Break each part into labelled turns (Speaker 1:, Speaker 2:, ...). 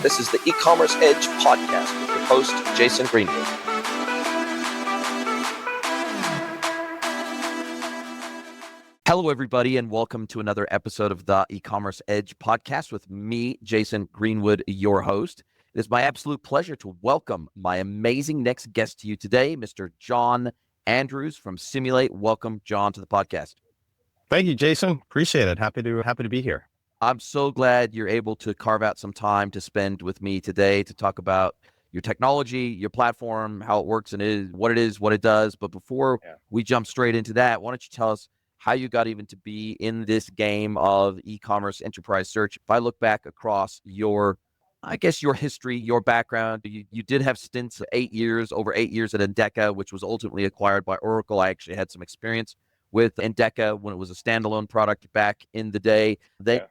Speaker 1: This is the eCommerce Edge podcast with your host, Jason Greenwood. Hello, everybody, and welcome to another episode of the eCommerce Edge podcast with me, Jason Greenwood, your host. It is my absolute pleasure to welcome my amazing next guest to you today, Mr. John Andrews from Cimulate. Welcome, John, to the podcast.
Speaker 2: Thank you, Jason. Appreciate it. Happy to be here.
Speaker 1: I'm so glad you're able to carve out some time to spend with me today to talk about your technology, your platform, how it works and what it does. But before we jump straight into that, why don't you tell us how you got even to be in this game of e-commerce enterprise search? If I look back across your history, your background, you did have stints of over 8 years at Endeca, which was ultimately acquired by Oracle. I actually had some experience with Endeca when it was a standalone product back in the day.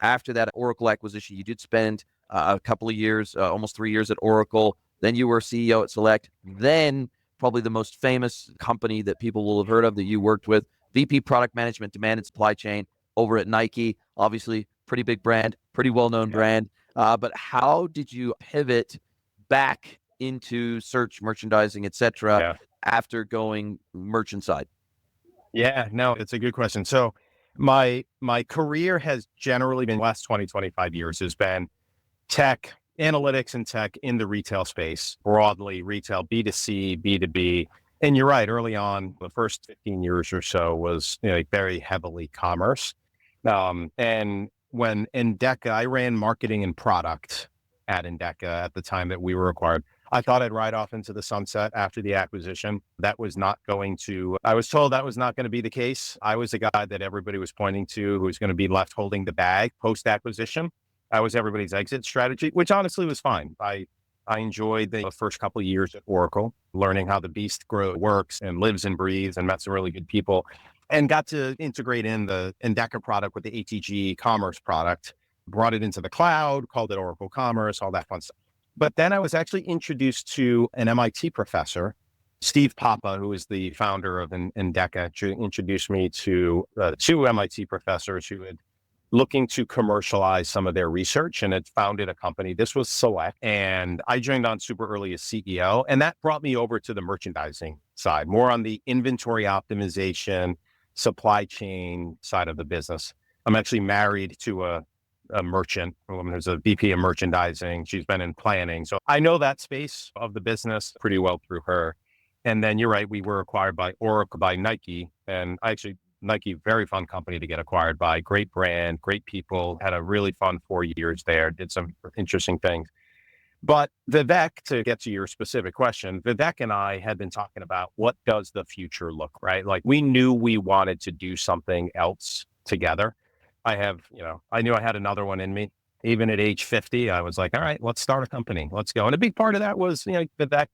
Speaker 1: After that Oracle acquisition, you did spend a couple of years, almost 3 years at Oracle. Then you were CEO at Select. Then probably the most famous company that people will have heard of that you worked with, VP Product Management, Demand and Supply Chain over at Nike. Obviously, pretty big brand, pretty well-known brand. But how did you pivot back into search, merchandising, etc., after going merchant side?
Speaker 2: Yeah, no, it's a good question. So my career has generally been, the last 25 years has been tech, analytics and tech in the retail space, broadly retail, B2C, B2B. And you're right, early on, the first 15 years or so was very heavily commerce. And when Endeca, I ran marketing and product at Endeca at the time that we were acquired. I thought I'd ride off into the sunset after the acquisition. I was told that was not going to be the case. I was the guy that everybody was pointing to who was going to be left holding the bag post-acquisition. I was everybody's exit strategy, which honestly was fine. I enjoyed the first couple of years at Oracle, learning how the beast works and lives and breathes, and met some really good people, and got to integrate in the Endeca product with the ATG commerce product, brought it into the cloud, called it Oracle Commerce, all that fun stuff. But then I was actually introduced to an MIT professor, Steve Papa, who is the founder of Endeca, introduced me to two MIT professors who had looking to commercialize some of their research and had founded a company. This was Select, and I joined on super early as CEO, and that brought me over to the merchandising side, more on the inventory optimization, supply chain side of the business. I'm actually married to a merchant, a woman who's a VP of merchandising. She's been in planning. So I know that space of the business pretty well through her. And then you're right, we were acquired by Oracle, by Nike. And Nike, very fun company to get acquired by, great brand, great people, had a really fun 4 years there, did some interesting things. But Vivek, to get to your specific question, Vivek and I had been talking about what does the future look, right? Like we knew we wanted to do something else together. I knew I had another one in me. Even at age 50, I was like, all right, let's start a company. Let's go. And a big part of that was, Vivek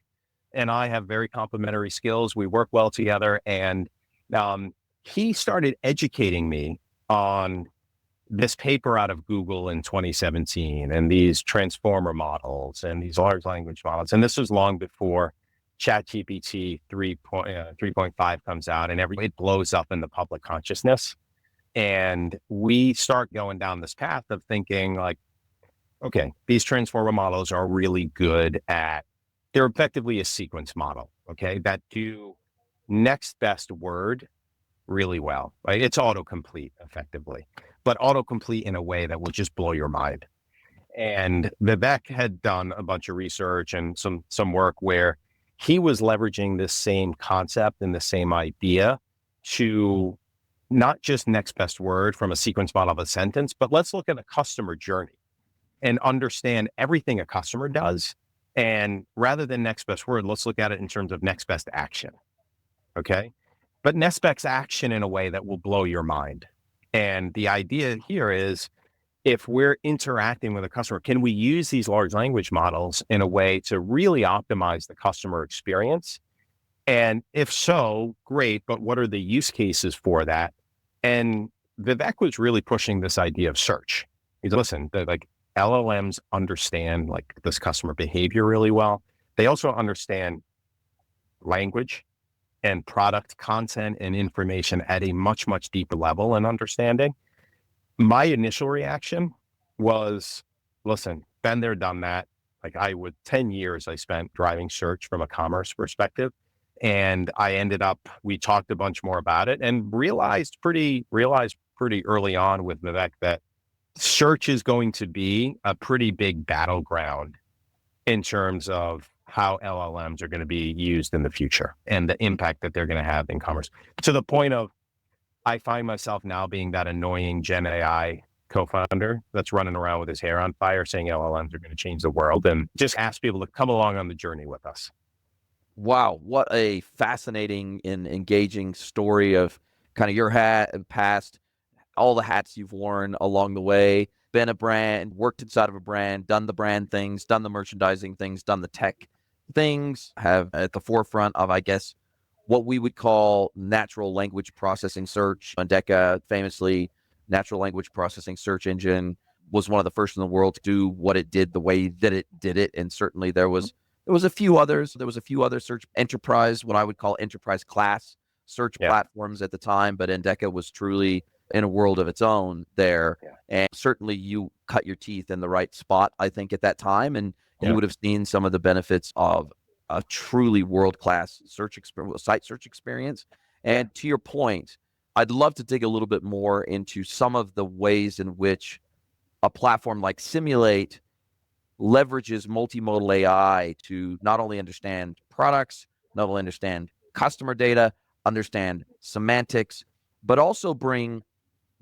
Speaker 2: and I have very complementary skills. We work well together. And he started educating me on this paper out of Google in 2017 and these transformer models and these large language models. And this was long before ChatGPT 3.5 comes out and it blows up in the public consciousness. And we start going down this path of thinking like, okay, these transformer models are really good they're effectively a sequence model, okay, that do next best word really well, right? It's autocomplete effectively, but autocomplete in a way that will just blow your mind. And Vivek had done a bunch of research and some work where he was leveraging this same concept and the same idea to not just next best word from a sequence model of a sentence, but let's look at a customer journey and understand everything a customer does. And rather than next best word, let's look at it in terms of next best action. Okay. But next best action in a way that will blow your mind. And the idea here is, if we're interacting with a customer, can we use these large language models in a way to really optimize the customer experience? And if so, great, but what are the use cases for that? And Vivek was really pushing this idea of search. He's listen, like LLMs understand like this customer behavior really well. They also understand language and product content and information at a much, much deeper level and understanding. My initial reaction was, listen, been there, done that. Like 10 years I spent driving search from a commerce perspective. And we talked a bunch more about it and realized pretty early on with Vivek that search is going to be a pretty big battleground in terms of how LLMs are going to be used in the future and the impact that they're going to have in commerce. To the point of, I find myself now being that annoying Gen AI co-founder that's running around with his hair on fire saying LLMs are going to change the world, and just ask people to come along on the journey with us.
Speaker 1: Wow, what a fascinating and engaging story of kind of your past, all the hats you've worn along the way, been a brand, worked inside of a brand, done the brand things, done the merchandising things, done the tech things, have at the forefront of, I guess, what we would call natural language processing search. Endeca, famously, natural language processing search engine, was one of the first in the world to do what it did the way that it did it. And certainly there was a few others. There was a few other search enterprise, what I would call enterprise class search platforms at the time, but Endeca was truly in a world of its own there. And certainly you cut your teeth in the right spot, I think, at that time. And you would have seen some of the benefits of a truly world-class site search experience. And to your point, I'd love to dig a little bit more into some of the ways in which a platform like Cimulate leverages multimodal AI to not only understand products, not only understand customer data, understand semantics, but also bring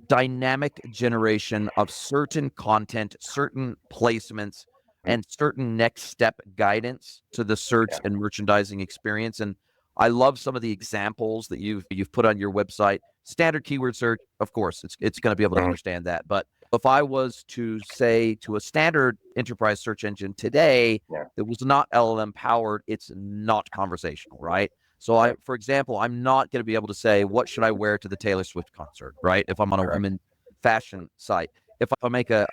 Speaker 1: dynamic generation of certain content, certain placements, and certain next step guidance to the search and merchandising experience. And I love some of the examples that you've put on your website. Standard keyword search, of course, it's going to be able to understand that. But if I was to say to a standard enterprise search engine today that was not LLM powered, it's not conversational, right? So for example, I'm not going to be able to say, what should I wear to the Taylor Swift concert, right? If I'm on a women fashion site, if I make a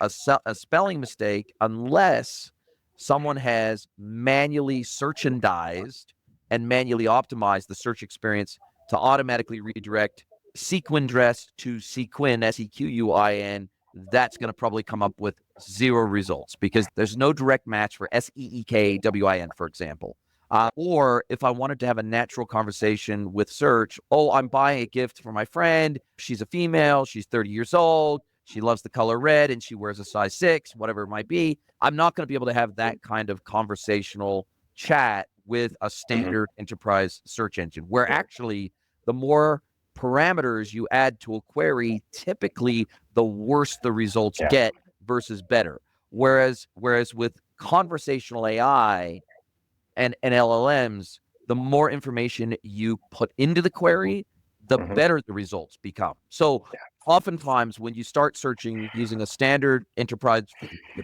Speaker 1: spelling mistake, unless someone has manually searchandized and manually optimized the search experience to automatically redirect sequin dress to sequin, sequin, that's going to probably come up with 0 results because there's no direct match for seekwin, for example. Or if I wanted to have a natural conversation with search, I'm buying a gift for my friend. She's a female. She's 30 years old. She loves the color red and she wears a size 6, whatever it might be. I'm not going to be able to have that kind of conversational chat with a standard enterprise search engine, where actually the more parameters you add to a query, typically the worse the results get versus better. Whereas with conversational AI and LLMs, the more information you put into the query, the better the results become. So oftentimes when you start searching using a standard enterprise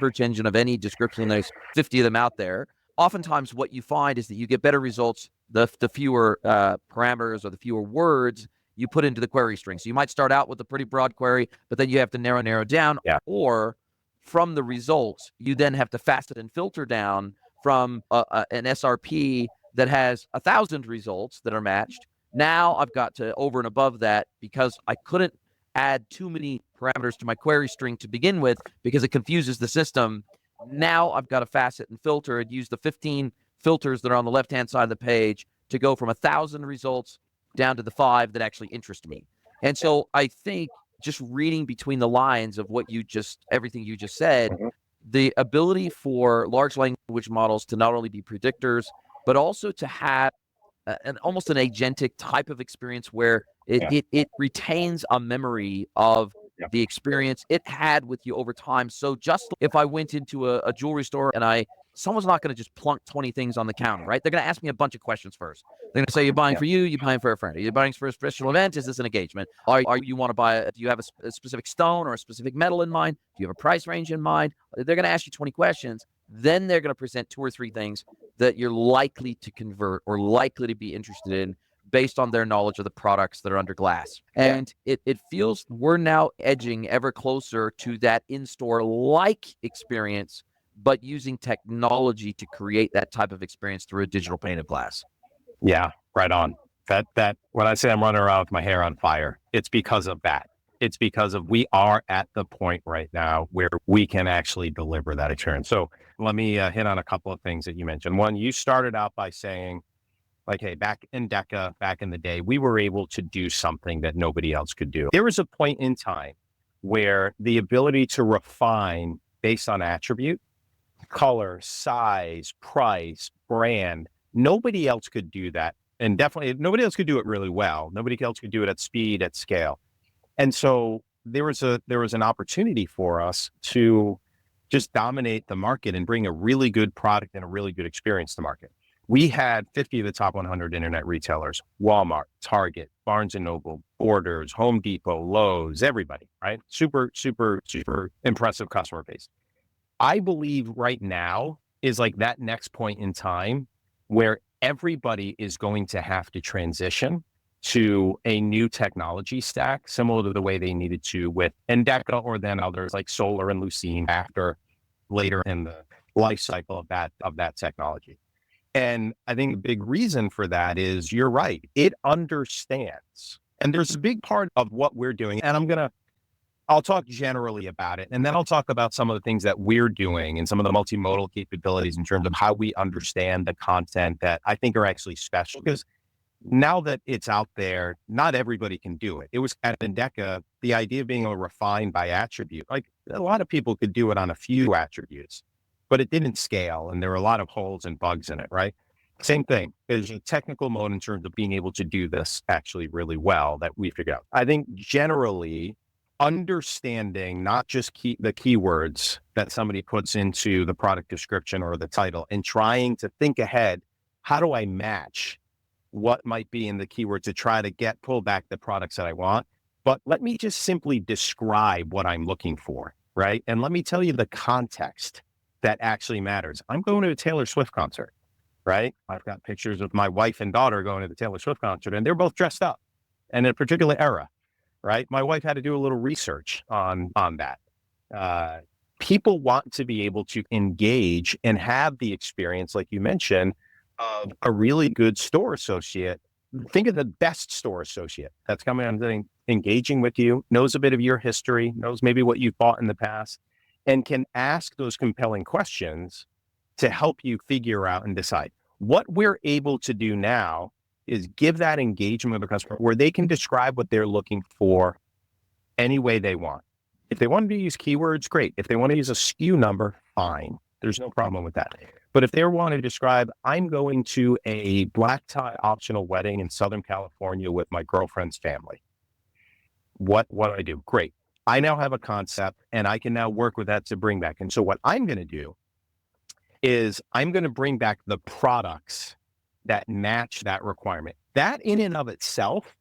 Speaker 1: search engine of any description, there's 50 of them out there, oftentimes what you find is that you get better results the fewer parameters or the fewer words you put into the query string. So you might start out with a pretty broad query, but then you have to narrow down, or from the results, you then have to facet and filter down from an SRP that has 1,000 results that are matched. Now I've got to, over and above that, because I couldn't add too many parameters to my query string to begin with because it confuses the system. Now I've got to facet and filter and use the 15 filters that are on the left-hand side of the page to go from 1,000 results down to the 5 that actually interest me. And so I think just reading between the lines of everything you just said, the ability for large language models to not only be predictors, but also to have almost an agentic type of experience where it retains a memory of the experience it had with you over time. So just if I went into a jewelry store and someone's not going to just plunk 20 things on the counter, right? They're going to ask me a bunch of questions first. They're going to say, you're buying for you, you're buying for a friend. Are you buying for a special event? Is this an engagement? Are you want to buy, do you have a specific stone or a specific metal in mind? Do you have a price range in mind? They're going to ask you 20 questions. Then they're going to present 2 or 3 things that you're likely to convert or likely to be interested in based on their knowledge of the products that are under glass. And it feels we're now edging ever closer to that in-store like experience, but using technology to create that type of experience through a digital pane of glass.
Speaker 2: Yeah, right on. That when I say I'm running around with my hair on fire, it's because of that. It's because we are at the point right now where we can actually deliver that experience. So let me hit on a couple of things that you mentioned. One, you started out by saying, like, hey, back in DECA, back in the day, we were able to do something that nobody else could do. There was a point in time where the ability to refine based on attribute, color, size, price, brand, nobody else could do that. And definitely nobody else could do it really well. Nobody else could do it at speed, at scale. And so there was an opportunity for us to just dominate the market and bring a really good product and a really good experience to market. We had 50 of the top 100 internet retailers: Walmart, Target, Barnes and Noble, Borders, Home Depot, Lowe's, everybody, right? Super, super, super impressive customer base. I believe right now is like that next point in time where everybody is going to have to transition to a new technology stack, similar to the way they needed to with Endeca, or then others like Solar and Lucene later in the life cycle of that technology. And I think a big reason for that is, you're right, it understands. And there's a big part of what we're doing. And I'll talk generally about it. And then I'll talk about some of the things that we're doing and some of the multimodal capabilities in terms of how we understand the content that I think are actually special. Because now that it's out there, not everybody can do it. It was at Endeca, the idea of being able to refine by attribute. Like, a lot of people could do it on a few attributes, but it didn't scale. And there were a lot of holes and bugs in it, right? Same thing. There's a technical mode in terms of being able to do this actually really well that we figured out. I think generally understanding not just the keywords that somebody puts into the product description or the title, and trying to think ahead, how do I match what might be in the keyword to try to pull back the products that I want? But let me just simply describe what I'm looking for, right? And let me tell you the context that actually matters. I'm going to a Taylor Swift concert, right? I've got pictures of my wife and daughter going to the Taylor Swift concert, and they're both dressed up in a particular era, right? My wife had to do a little research on that. People want to be able to engage and have the experience, like you mentioned, of a really good store associate. Think of the best store associate that's coming and engaging with you, knows a bit of your history, knows maybe what you've bought in the past, and can ask those compelling questions to help you figure out and decide. What we're able to do now is give that engagement with the customer where they can describe what they're looking for any way they want. If they want to use keywords, great. If they want to use a SKU number, fine. There's no problem with that. But if they want to describe, I'm going to a black tie optional wedding in Southern California with my girlfriend's family, what do I do? Great. I now have a concept, and I can now work with that to bring back. And so what I'm going to do is I'm going to bring back the products that match that requirement. That in and of itself,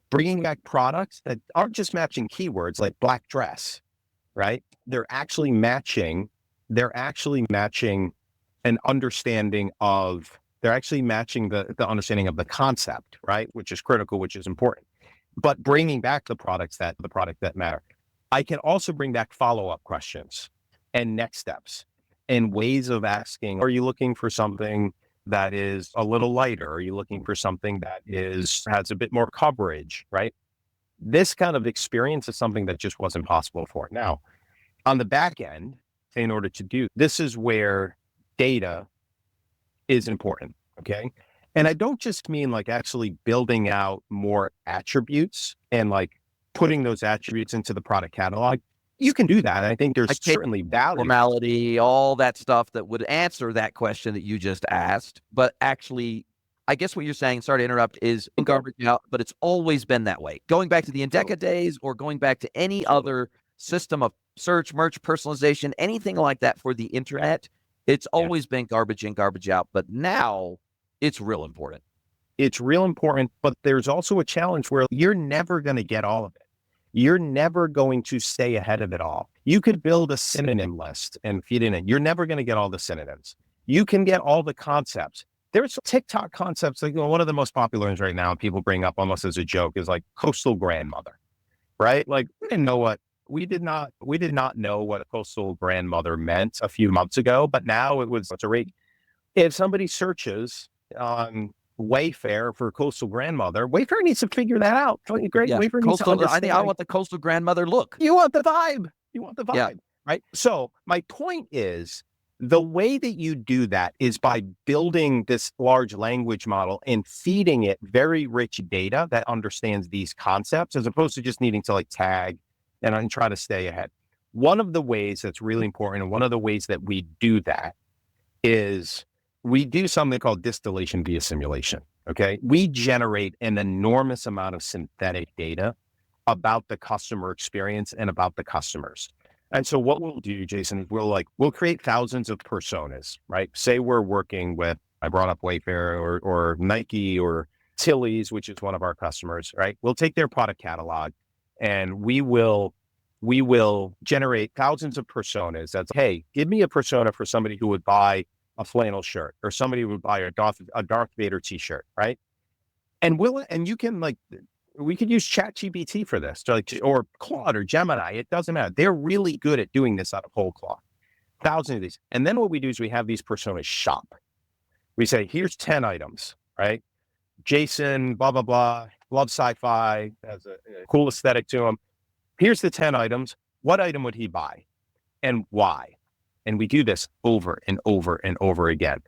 Speaker 2: bringing back products that aren't just matching keywords like black dress, right? They're actually matching an understanding of, they're actually matching the understanding of the concept, right? Which is critical, which is important. But bringing back the product that matter. I can also bring back follow-up questions and next steps and ways of asking, are you looking for something that is a little lighter? Are you looking for something that has a bit more coverage, right? This kind of experience is something that just wasn't possible before. Now, on the back end, in order to do, this is where data is important, okay? And I don't just mean like actually building out more attributes and like putting those attributes into the product catalog. You can do that. I think there's certainly value.
Speaker 1: Formality, all that stuff that would answer that question that you just asked. But actually, I guess what you're saying, sorry to interrupt, is garbage out, but it's always been that way. Going back to the Endeca days or going back to any other system of search, merch, personalization, anything like that for the internet, it's always been garbage in, garbage out. But now it's real important.
Speaker 2: It's real important, but there's also a challenge where you're never going to get all of it. You're never going to stay ahead of it all. You could build a synonym list and feed it in. You're never going to get all the synonyms. You can get all the concepts. There's TikTok concepts. Like, one of the most popular ones right now, people bring up almost as a joke, is like coastal grandmother, right? Like, we did not know what a coastal grandmother meant a few months ago, but now it's a rate. If somebody searches on Wayfair for coastal grandmother, Wayfair needs to figure that out. Great. Yeah. Wayfair needs to understand.
Speaker 1: I want the coastal grandmother look.
Speaker 2: You want the vibe. Yeah. Right? So my point is, The way that you do that is by building this large language model and feeding it very rich data that understands these concepts, as opposed to just needing to like tag and try to stay ahead. One of the ways that's really important, and one of the ways that we do that, is we do something called distillation via simulation. Okay. We generate an enormous amount of synthetic data about the customer experience and about the customers. And so what we'll do, Jason, is we'll create thousands of personas, right? Say we're working with, I brought up Wayfair or Nike or Tilly's, which is one of our customers, right? We'll take their product catalog and we will generate thousands of personas. That's, hey, give me a persona for somebody who would buy a flannel shirt, or somebody who would buy a Darth Vader t-shirt, right? And you can we could use ChatGPT for this, or Claude or Gemini. It doesn't matter. They're really good at doing this out of whole cloth. Thousands of these. And then what we do is we have these personas shop. We say, here's 10 items, right? Jason, blah, blah, blah, loves sci-fi, has a cool aesthetic to him. Here's the 10 items. What item would he buy and why? And we do this over and over and over again.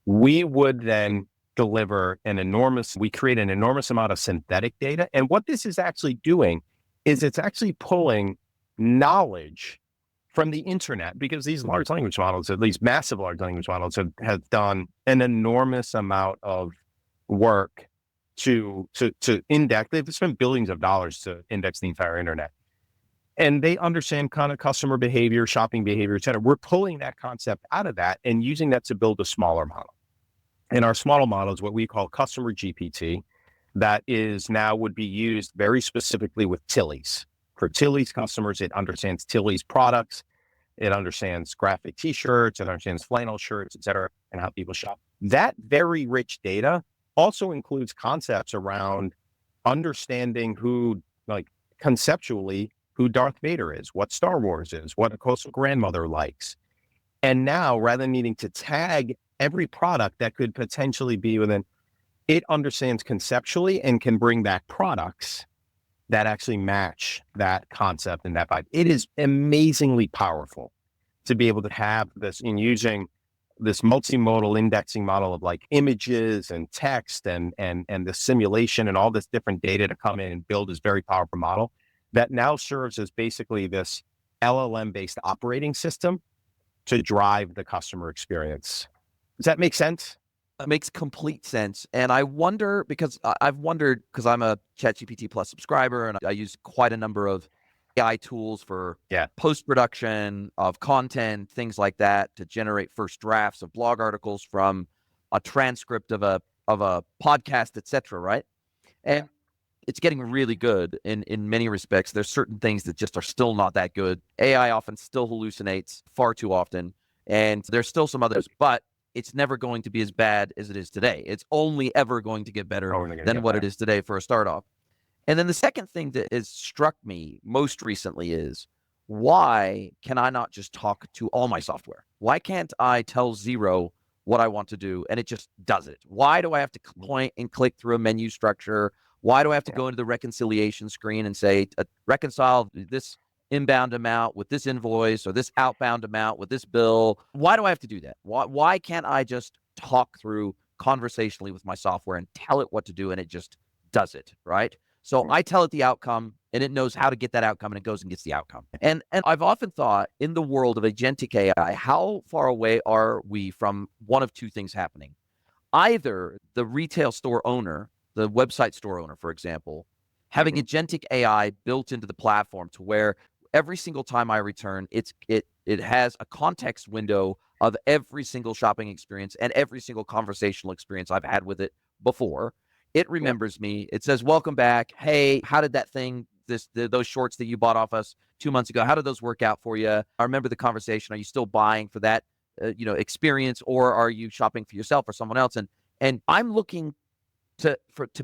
Speaker 2: We would then we create an enormous amount of synthetic data. And what this is actually doing is it's actually pulling knowledge from the internet, because these large language models, at least massive large language models, have done an enormous amount of work to index. They've spent billions of dollars to index the entire internet. And they understand kind of customer behavior, shopping behavior, et cetera. We're pulling that concept out of that and using that to build a smaller model. And our smaller model is what we call CustomerGPT. That is now would be used very specifically with Tilly's. For Tilly's customers, it understands Tilly's products. It understands graphic t-shirts. It understands flannel shirts, et cetera, and how people shop. That very rich data also includes concepts around understanding conceptually, who Darth Vader is, what Star Wars is, what a coastal grandmother likes. And now, rather than needing to tag every product that could potentially be within, it understands conceptually and can bring back products that actually match that concept and that vibe. It is amazingly powerful to be able to have this in using this multimodal indexing model of like images and text and the simulation and all this different data to come in and build this very powerful model that now serves as basically this LLM-based operating system to drive the customer experience. Does that make sense?
Speaker 1: It makes complete sense. And I wonder, because I'm a ChatGPT Plus subscriber and I use quite a number of AI tools for post-production of content, things like that, to generate first drafts of blog articles from a transcript of a podcast, etc. Right? And it's getting really good in many respects. There's certain things that just are still not that good. AI often still hallucinates far too often, and there's still some others, but it's never going to be as bad as it is today. It's only ever going to get better than what it is today for a start off. And then the second thing that has struck me most recently is, why can I not just talk to all my software? Why can't I tell Zero what I want to do and it just does it? Why do I have to point and click through a menu structure? Why do I have to go into the reconciliation screen and say, reconcile this inbound amount with this invoice or this outbound amount with this bill? Why do I have to do that? Why can't I just talk through conversationally with my software and tell it what to do and it just does it, right? So I tell it the outcome and it knows how to get that outcome and it goes and gets the outcome. And I've often thought, in the world of agentic AI, how far away are we from one of two things happening? Either the retail store owner, the website store owner, for example, having agentic AI built into the platform to where every single time I return, it has a context window of every single shopping experience and every single conversational experience I've had with it before. It remembers me. It says, welcome back. Hey, how did that thing, those shorts that you bought off us 2 months ago, how did those work out for you? I remember the conversation. Are you still buying for that experience, or are you shopping for yourself or someone else? And I'm looking to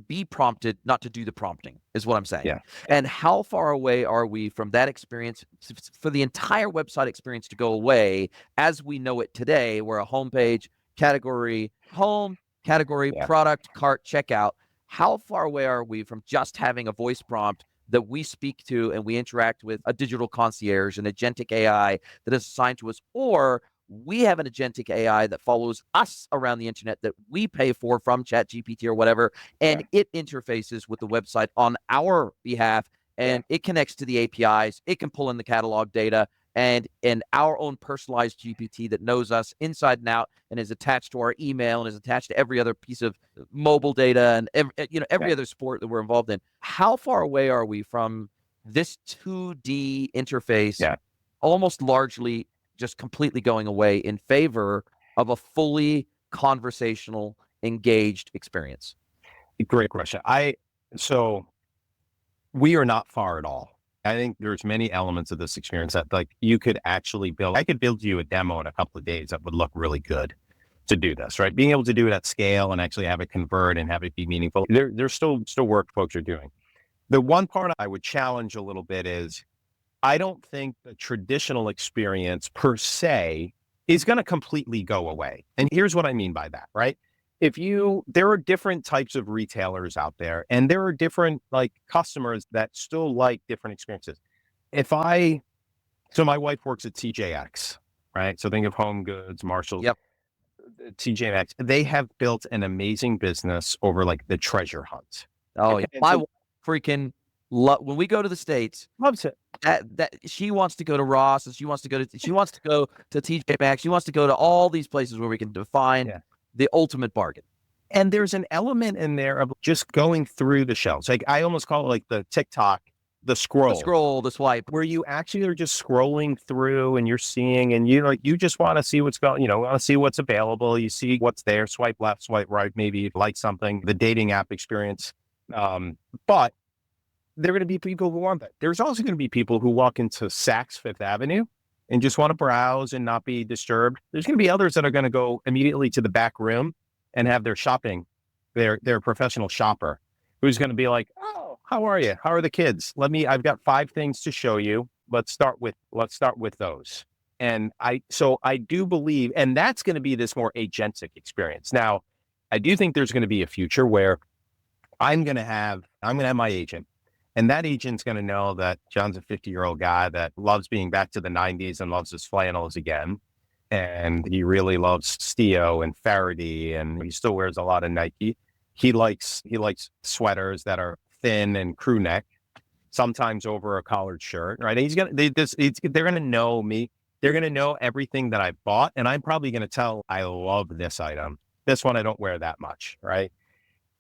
Speaker 1: be prompted, not to do the prompting, is what I'm saying.
Speaker 2: Yeah.
Speaker 1: And how far away are we from that experience, for the entire website experience to go away as we know it today, where a homepage, category, home, category, product, cart, checkout? How far away are we from just having a voice prompt that we speak to and we interact with a digital concierge, an agentic AI that is assigned to us? Or we have an agentic AI that follows us around the internet that we pay for from ChatGPT or whatever, and it interfaces with the website on our behalf, and it connects to the APIs. It can pull in the catalog data and our own personalized GPT that knows us inside and out and is attached to our email and is attached to every other piece of mobile data and every other sport that we're involved in. How far away are we from this 2D interface almost largely just completely going away in favor of a fully conversational, engaged experience?
Speaker 2: Great question. So we are not far at all. I think there's many elements of this experience that like you could actually build. I could build you a demo in a couple of days that would look really good to do this, right? Being able to do it at scale and actually have it convert and have it be meaningful. There's still work folks are doing. The one part I would challenge a little bit is I don't think the traditional experience per se is going to completely go away. And here's what I mean by that, right? There are different types of retailers out there, and there are different like customers that still like different experiences. So my wife works at TJX, right? So think of Home Goods, Marshalls, TJX. They have built an amazing business over like the treasure hunt.
Speaker 1: Oh, yeah. My wife freaking when we go to the States,
Speaker 2: loves it.
Speaker 1: That she wants to go to Ross, and she wants to go to TJ Maxx. She wants to go to all these places where we can define the ultimate bargain.
Speaker 2: And there's an element in there of just going through the shelves. Like I almost call it like the TikTok, the scroll,
Speaker 1: the swipe,
Speaker 2: where you actually are just scrolling through and you're seeing, and you just want to see what's going, want to see what's available. You see what's there, swipe left, swipe right, maybe you like something, the dating app experience. But there are going to be people who want that. There's also going to be people who walk into Saks Fifth Avenue and just want to browse and not be disturbed. There's going to be others that are going to go immediately to the back room and have their shopping, their professional shopper who's going to be like, oh, how are you? How are the kids? I've got 5 things to show you. Let's start with those. And I do believe, and that's going to be this more agentic experience. Now, I do think there's going to be a future where I'm going to have my agent. And that agent's going to know that John's a 50-year-old guy that loves being back to the 90s and loves his flannels again. And he really loves Stio and Faraday, and he still wears a lot of Nike. He likes sweaters that are thin and crew neck, sometimes over a collared shirt, right? And they're going to know me. They're going to know everything that I bought. And I'm probably going to tell, I love this item. This one I don't wear that much, right?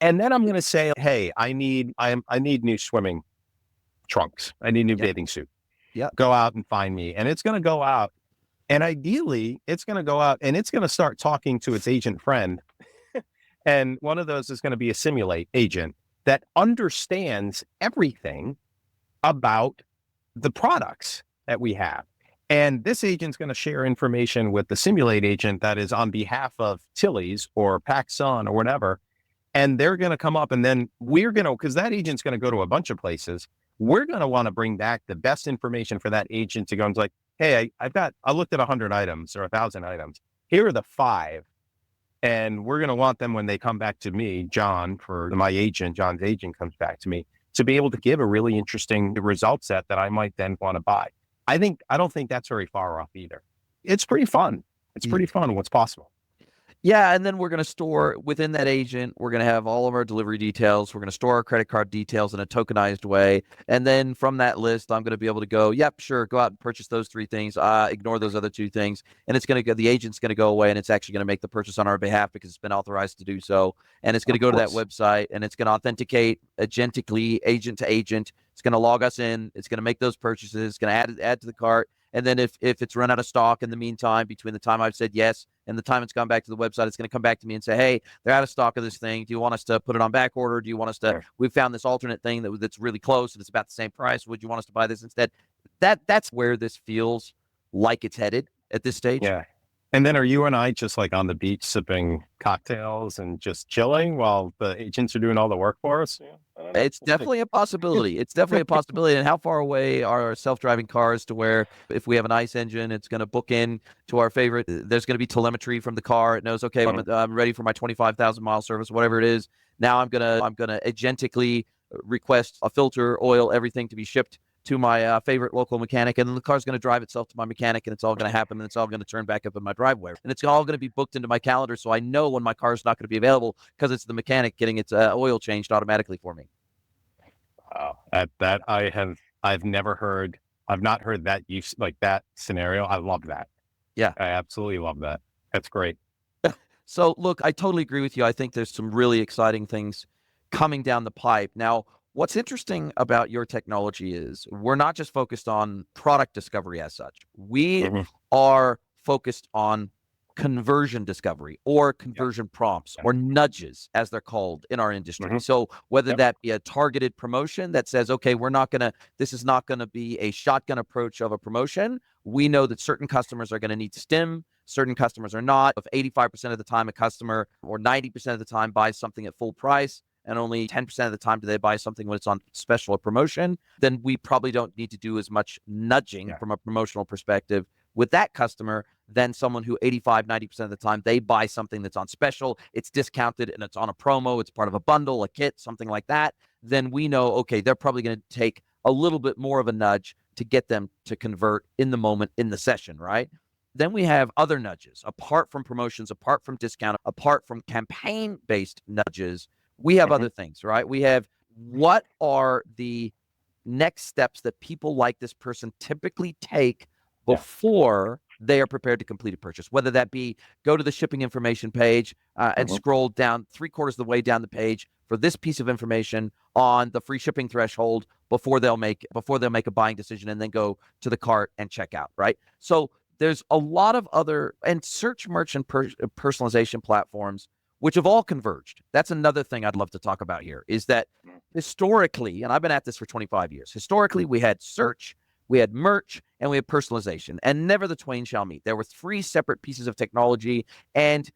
Speaker 2: And then I'm going to say, hey, I need new swimming trunks. I need a new bathing suit.
Speaker 1: Yeah.
Speaker 2: Go out and find me. And it's going to go out. And ideally, it's going to go out and it's going to start talking to its agent friend. And one of those is going to be a Cimulate agent that understands everything about the products that we have. And this agent's going to share information with the Cimulate agent that is on behalf of Tilly's or PacSun or whatever. And they're going to come up, and then because that agent's going to go to a bunch of places, we're going to want to bring back the best information for that agent to go and like, hey, I looked at 100 items or 1,000 items. Here are the 5. And we're going to want them when they come back to me, John's agent comes back to me, to be able to give a really interesting result set that I might then want to buy. I don't think that's very far off either. It's pretty fun. It's pretty fun what's possible.
Speaker 1: Yeah, and then we're going to store within that agent, we're going to have all of our delivery details. We're going to store our credit card details in a tokenized way. And then from that list, I'm going to be able to go, yep, sure, go out and purchase those 3 things. Ignore those other 2 things. And the agent's going to go away, and it's actually going to make the purchase on our behalf because it's been authorized to do so. And it's going to go to that website, and it's going to authenticate agentically, agent to agent. It's going to log us in. It's going to make those purchases. It's going to add to the cart. And then if it's run out of stock in the meantime, between the time I've said yes and the time it's gone back to the website, it's going to come back to me and say, hey, they're out of stock of this thing. Do you want us to put it on back order? Do you want us to, we found this alternate thing that's really close and it's about the same price. Would you want us to buy this instead? That's where this feels like it's headed at this stage.
Speaker 2: Yeah. And then are you and I just like on the beach sipping cocktails and just chilling while the agents are doing all the work for us? Yeah,
Speaker 1: it's definitely a possibility. It's definitely a possibility. And how far away are self-driving cars to where if we have an ICE engine, it's going to book in to our favorite. There's going to be telemetry from the car. It knows, okay, I'm ready for my 25,000 mile service, whatever it is. Now I'm gonna agentically request a filter, oil, everything to be shipped to my favorite local mechanic, and then the car's going to drive itself to my mechanic, and it's all going to happen, and it's all going to turn back up in my driveway, and it's all going to be booked into my calendar, so I know when my car's not going to be available because it's the mechanic getting its oil changed automatically for me.
Speaker 2: Wow, I've never heard. I've not heard that use like that scenario. I love that.
Speaker 1: Yeah,
Speaker 2: I absolutely love that. That's great.
Speaker 1: So look, I totally agree with you. I think there's some really exciting things coming down the pipe. Now, what's interesting about your technology is we're not just focused on product discovery as such. We are focused on conversion discovery or conversion prompts or nudges, as they're called in our industry. So whether that be a targeted promotion that says, okay, this is not going to be a shotgun approach of a promotion. We know that certain customers are going to need stim, certain customers are not. If 85% of the time a customer or 90% of the time buys something at full price and only 10% of the time do they buy something when it's on special or promotion, then we probably don't need to do as much nudging from a promotional perspective with that customer than someone who 85-90% of the time they buy something that's on special, it's discounted and it's on a promo, it's part of a bundle, a kit, something like that. Then we know, okay, they're probably going to take a little bit more of a nudge to get them to convert in the moment, in the session, right? Then we have other nudges, apart from promotions, apart from discount, apart from campaign-based nudges. We have other things, right? We have, what are the next steps that people like this person typically take before they are prepared to complete a purchase, whether that be go to the shipping information page and scroll down 3/4 of the way down the page for this piece of information on the free shipping threshold before they'll make a buying decision and then go to the cart and check out, right? So there's a lot of other and search merchant personalization platforms which have all converged. That's another thing I'd love to talk about here, is that historically, and I've been at this for 25 years, historically we had search, we had merch, and we had personalization, and never the twain shall meet. There were 3 separate pieces of technology, and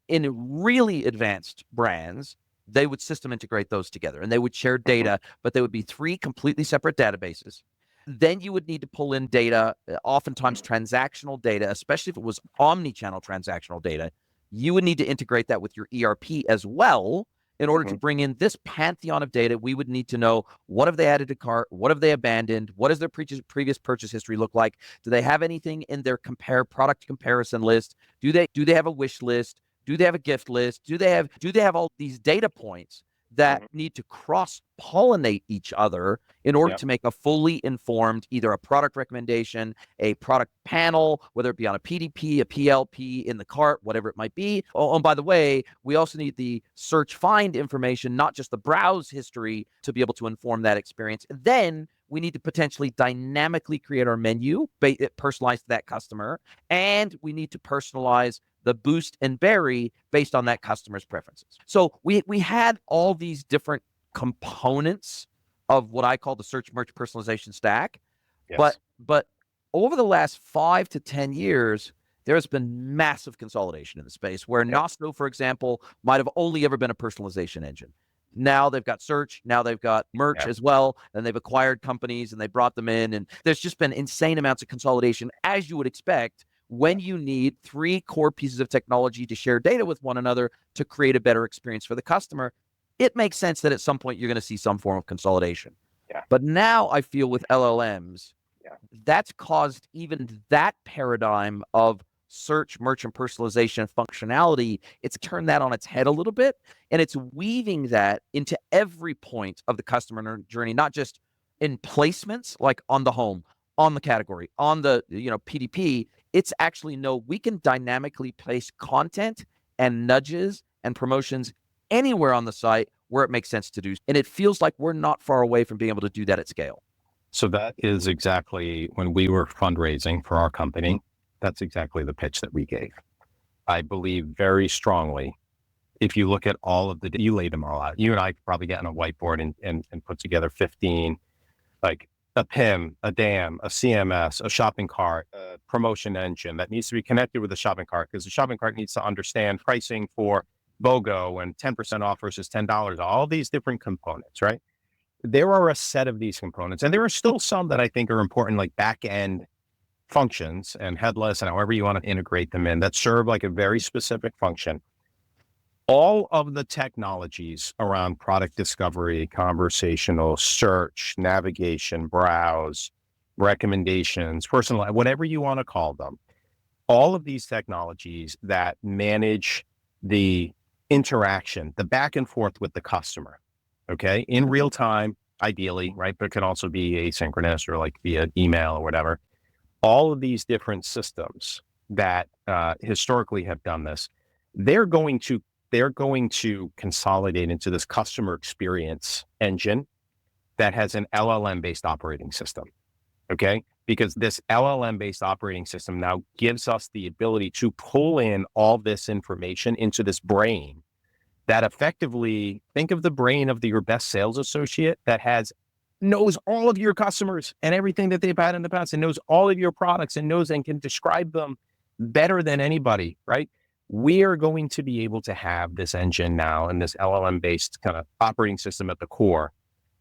Speaker 1: in really advanced brands, they would system integrate those together, and they would share data, but they would be 3 completely separate databases. Then you would need to pull in data, oftentimes transactional data, especially if it was omni-channel transactional data. You would need to integrate that with your ERP as well. In order to bring in this pantheon of data, we would need to know, what have they added to cart? What have they abandoned? What does their previous purchase history look like? Do they have anything in their product comparison list? Do they have a wish list? Do they have a gift list? Do they have all these data points that need to cross-pollinate each other in order to make a fully informed, either a product recommendation, a product panel, whether it be on a PDP, a PLP, in the cart, whatever it might be. Oh, and by the way, we also need the search find information, not just the browse history, to be able to inform that experience. And then we need to potentially dynamically create our menu, personalized to that customer, and we need to personalize the boost and berry based on that customer's preferences. So we had all these different components of what I call the search merch personalization stack. But over the last 5 to 10 years, there has been massive consolidation in the space, where Nostro, for example, might have only ever been a personalization engine. Now they've got search, now they've got merch as well, and they've acquired companies and they brought them in, and there's just been insane amounts of consolidation, as you would expect, when you need 3 core pieces of technology to share data with one another to create a better experience for the customer. It makes sense that at some point you're going to see some form of consolidation. But now I feel with LLMs, that's caused even that paradigm of search merchant personalization functionality, it's turned that on its head a little bit, and it's weaving that into every point of the customer journey, not just in placements like on the home, on the category, on the PDP. It's actually, no, we can dynamically place content and nudges and promotions anywhere on the site where it makes sense to do. And it feels like we're not far away from being able to do that at scale.
Speaker 2: So that is exactly when we were fundraising for our company. That's exactly the pitch that we gave. I believe very strongly, if you look at all of you laid them all out. You and I could probably get on a whiteboard and put together 15, like a PIM, a DAM, a CMS, a shopping cart, a promotion engine that needs to be connected with the shopping cart, because the shopping cart needs to understand pricing for BOGO and 10% off versus $10, all these different components, right? There are a set of these components, and there are still some that I think are important, like back-end functions and headless and however you want to integrate them in, that serve like a very specific function. All of the technologies around product discovery, conversational, search, navigation, browse, recommendations, personal, whatever you want to call them, all of these technologies that manage the interaction, the back and forth with the customer, okay, in real time, ideally, right? But it can also be asynchronous or like via email or whatever. All of these different systems that historically have done this, they're going to consolidate into this customer experience engine that has an LLM based operating system. Okay. Because this LLM based operating system now gives us the ability to pull in all this information into this brain that effectively, think of the brain of your best sales associate that knows all of your customers and everything that they've had in the past and knows all of your products and knows and can describe them better than anybody, right? We are going to be able to have this engine now and this LLM based kind of operating system at the core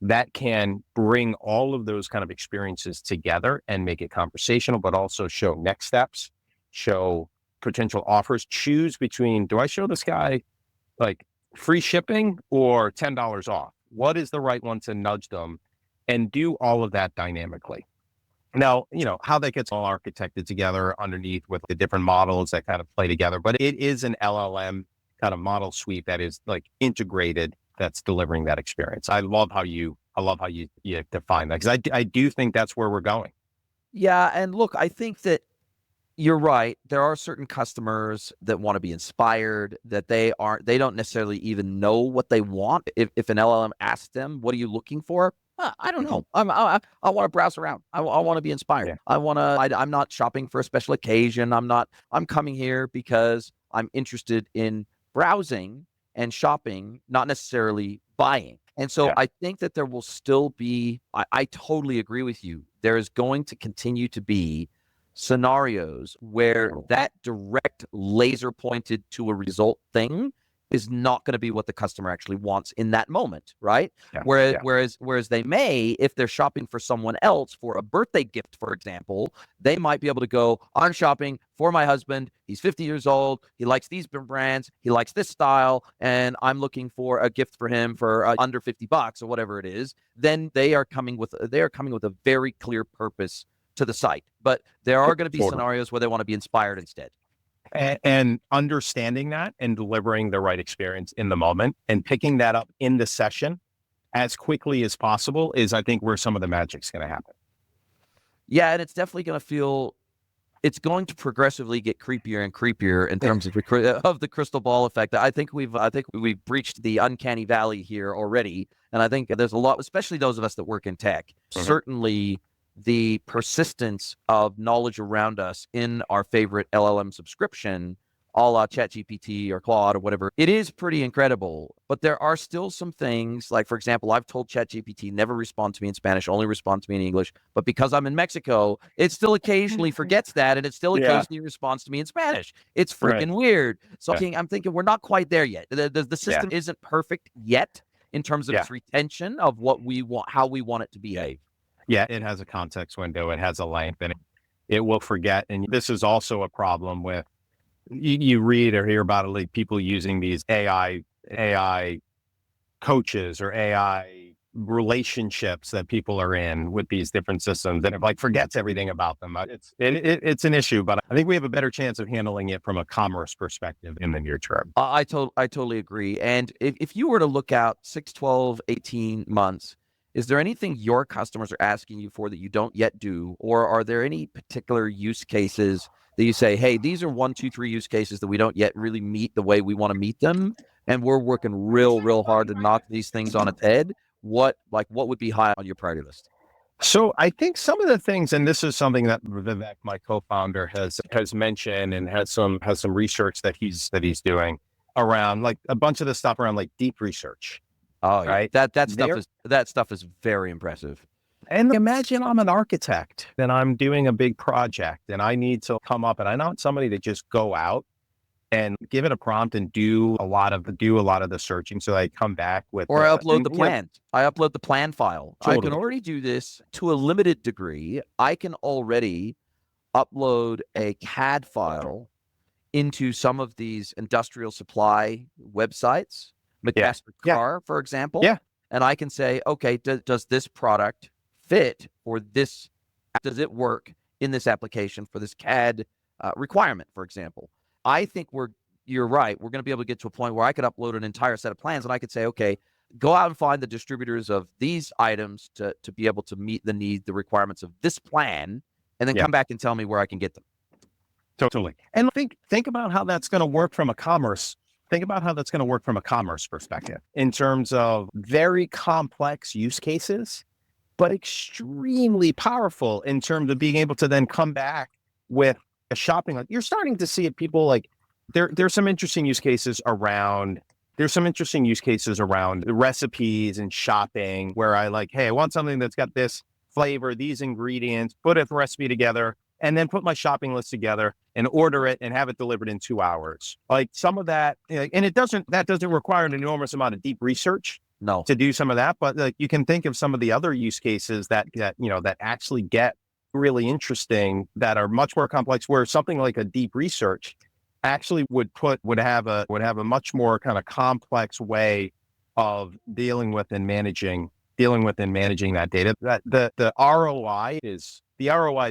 Speaker 2: that can bring all of those kind of experiences together and make it conversational, but also show next steps, show potential offers, choose between, do I show this guy like free shipping or $10 off? What is the right one to nudge them, and do all of that dynamically? Now, how that gets all architected together underneath with the different models that kind of play together, but it is an LLM kind of model suite that is like integrated, that's delivering that experience. I love how you define that, because I do think that's where we're going.
Speaker 1: Yeah, and look, I think that you're right. There are certain customers that want to be inspired, that they don't necessarily even know what they want. If an LLM asks them, what are you looking for? I don't know. I want to browse around. I want to be inspired.
Speaker 2: Yeah.
Speaker 1: I'm not shopping for a special occasion. I'm coming here because I'm interested in browsing and shopping, not necessarily buying. And so I think that there will still be, I totally agree with you. There is going to continue to be scenarios where that direct laser pointed to a result thing is not going to be what the customer actually wants in that moment, right? Whereas they may, if they're shopping for someone else for a birthday gift, for example, they might be able to go, I'm shopping for my husband. He's 50 years old. He likes these brands. He likes this style. And I'm looking for a gift for him for under $50 or whatever it is. Then they are coming with a very clear purpose to the site. But there are going to be scenarios where they want to be inspired instead.
Speaker 2: And understanding that and delivering the right experience in the moment and picking that up in the session as quickly as possible is, I think, where some of the magic's going to happen.
Speaker 1: Yeah, and it's definitely going to progressively get creepier and creepier in terms of the crystal ball effect. I think we've breached the uncanny valley here already, and I think there's a lot, especially those of us that work in tech. Certainly, the persistence of knowledge around us in our favorite LLM subscription, a la ChatGPT or Claude or whatever, it is pretty incredible. But there are still some things, like, for example, I've told ChatGPT never respond to me in Spanish, only respond to me in English. But because I'm in Mexico, it still occasionally forgets that, and it still occasionally responds to me in Spanish. It's freaking weird. So I'm thinking we're not quite there yet. The system isn't perfect yet in terms of its retention of what we want, how we want it to behave.
Speaker 2: Yeah, it has a context window. It has a length, and it will forget. And this is also a problem with, you read or hear about it, like people using these AI coaches or AI relationships that people are in with these different systems, and it like forgets everything about them. It's an issue, but I think we have a better chance of handling it from a commerce perspective in the near term.
Speaker 1: I totally agree. And if you were to look out 6, 12, 18 months, is there anything your customers are asking you for that you don't yet do? Or are there any particular use cases that you say, hey, these are 1, 2, 3 use cases that we don't yet really meet the way we want to meet them, and we're working real hard to knock these things on its head? What would be high on your priority list?
Speaker 2: So I think some of the things, and this is something that Vivek, my co-founder, has mentioned and has some research that he's doing around, like a bunch of the stuff around like deep research.
Speaker 1: Oh, right. That stuff is very impressive.
Speaker 2: And imagine I'm an architect and I'm doing a big project and I need to come up, and I want somebody to just go out and give it a prompt and do a lot of the searching. So I come back with,
Speaker 1: or I upload the plan. I upload the plan file.
Speaker 2: Totally.
Speaker 1: I can already do this to a limited degree. I can already upload a CAD file into some of these industrial supply websites, McMaster-Carr, for example.
Speaker 2: Yeah.
Speaker 1: And I can say, okay, does this product fit for this? Does it work in this application for this CAD requirement, for example? I think you're right. We're going to be able to get to a point where I could upload an entire set of plans and I could say, okay, go out and find the distributors of these items to be able to meet the requirements of this plan, and then come back and tell me where I can get them.
Speaker 2: Totally. And think about how that's going to work from a commerce. Think about how that's going to work from a commerce perspective in terms of very complex use cases, but extremely powerful in terms of being able to then come back with a shopping. Like, you're starting to see it, people like there's some interesting use cases around. There's some interesting use cases around the recipes and shopping where I like, hey, I want something that's got this flavor, these ingredients, put a recipe together, and then put my shopping list together and order it and have it delivered in 2 hours. Like some of that, and that doesn't require an enormous amount of deep research to do some of that. But like, you can think of some of the other use cases that actually get really interesting, that are much more complex, where something like a deep research actually would have a much more kind of complex way of dealing with and managing that data. That the ROI is